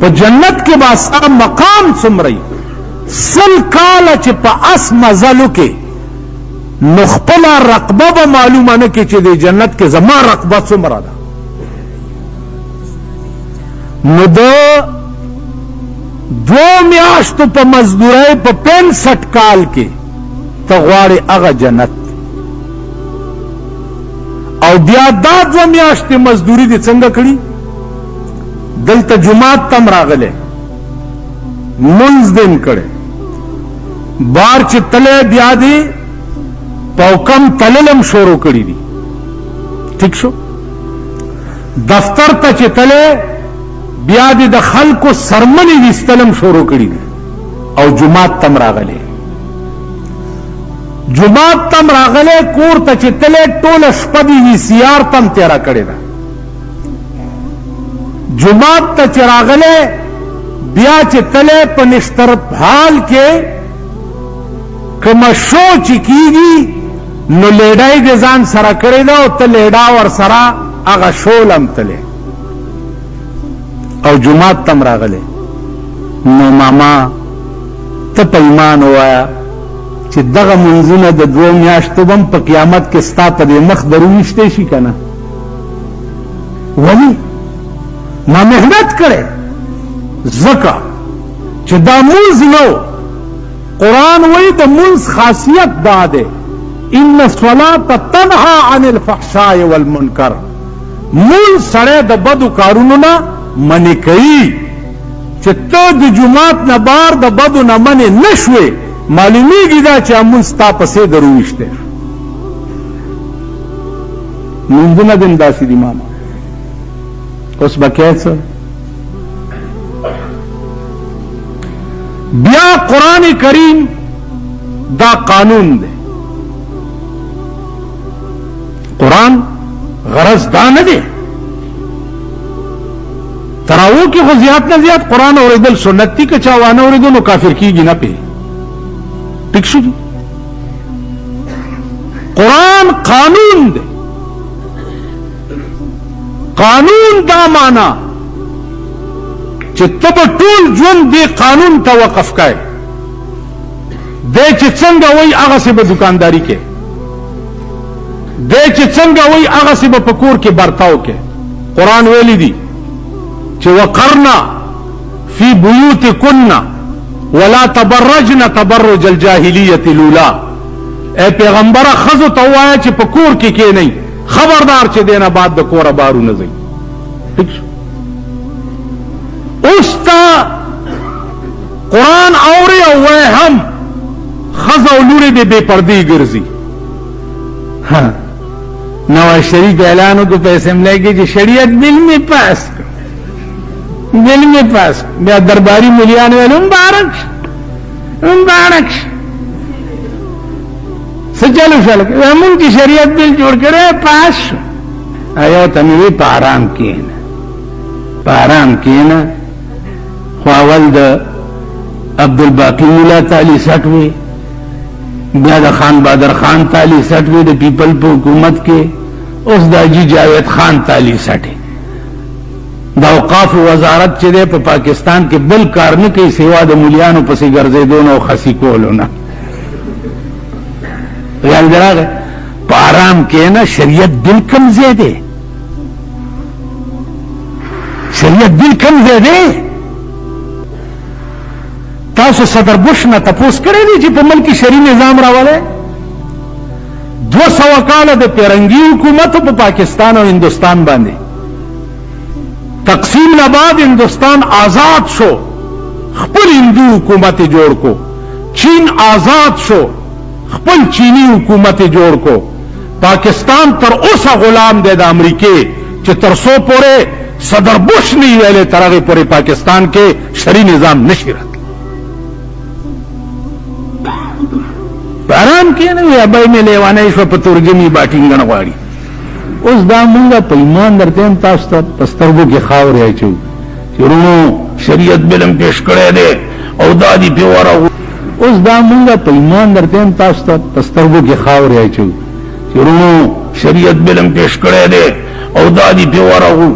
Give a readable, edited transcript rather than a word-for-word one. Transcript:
په جنت کې باسا مقام څومره سل کاله چې په اس مزلو کې نو خپله رقبه به معلومه نه کې چې د جنت کې زما رقبه څومره ده. نو د 2 میاشتو په مزدورۍ په 65 کال کې ته غواړې هغه جنت او بیا دا 2 میاشتې مزدوري دې څنګه کړي؟ دلته جماعت تم راغلی منځ دې کړی بار چې تله بیا دې په حکم تللم شروع کړي دي. ٹھیک شو؟ دفتر ته چې تله بیا دې د خلکو سرمنې ویستلم شروع کړي دي او جماعت تم راغلی کور ته چې تله ټوله شپه دې VCR تم تیرا کړې ده. جماعت ته چې راغلی بیا چې تله په نشتر حال کې کومه شو چې کیږي نو لیډای دې ځان سره کړې ده او ته لیډا ور سره هغه شولم تله او جماعت تم راغلی. نو ماما ته په ایمان وایا چې دغه منځونه د 2 میاشتو بم په قیامت کې ستا په دې مخ درونشته شي کنه؟ ولی ما محنت کړې زکه چې دا منځ نو قرآن وایي د منځ خاصیت دا ده ان الصلاة تنهى عن الفحشاء والمنکر. منځ سره د بدو کارونو نه منې کوي چې ته د جماعت نه بار د بدو نه منې نشوې معلومیږي دا چې امون ستا پسې درویشته منځونه دې داسې دي ماما. اوس به کې څه بیا قرآن کریم دا قانون دی. قرآن غرض دا نه دی تراو کې خو زیات نه زیات قرآن اوریدل سنت دي که چا وانه اوریدل نو کافر کیږي نه پې. ٹھیک شو؟ قرآن قانون دی. قانون دا مانا چې تب ټول ژوند دی قانون ته وقف کای دی چې څنګه وای هغه سه به دکانداری کې دی چې څنګه وای هغه سه به پکور کې برتاو کې. قرآن ویلی دی چې وقرنا فی بیوتکن ولا تبرجن تبرج الجاهلیت الاولى. اے پیغمبر خزو ته وایا چې په کور کې کې نه خبردار چې دینه بعد د کوره بارو نه ځي. ٹھیک شو؟ اوس تا قرآن اوري او وای هم خزو لوري دې بے پردی ګرځي. نواز شریف اعلان کو پیسے ملے گی چې شریعت بل میں پاس بیا درباری ملیان ویل مبارک سچلو شل مونږ چې شریعت بل جوړ کړی پاس شو. ایو ته مې په آرام کېنه خو اول د عبدالباقی مولا تالی سټ وی بیا د خان بادر خان تالی سټ وی د پیپل په حکومت کې اوس د حاجي جاوید خان تالی سټ د اوقاف وزارت چې ده په پاکستان کې بل کار نه کوي سوا د مولیانو پسې ګرځېدو او خسي کولو نه. خیال دراغه په آرام کې نه شریعت بل کم زیاده تاسو صدر بش نه تپوس کړی دی چې په ملک شری نظام راولې 200 کاله د پیرنګي حکومت په پاکستان او هندستان باندې تقسیم نه بعد هندوستان آزاد شو خپل هندو حکومت جوړ کو. چین آزاد شو خپل چینی حکومت جوړ کو. پاکستان تر اوسه غلام دی د امریکای چې تر څو پورې صدر بش نه ویلې تر هغه پورې پاکستان کې شری نظام نشي راتلی. آرام کې نه وي ابای مې لیوانه شو په تورګمی باټینګ نه غواړي. اوس دا مونږه په ایمان درته تاسو ته پسترګو کې خاورې اچو چې ورونو شریعت بلم پیش کړی دی او دادی په ورو. اوس دا مونږه په ایمان درته تاسو ته پسترګو کې خاورې اچو چې ورونو شریعت بلم پیش کړی دی او دادی په ورو.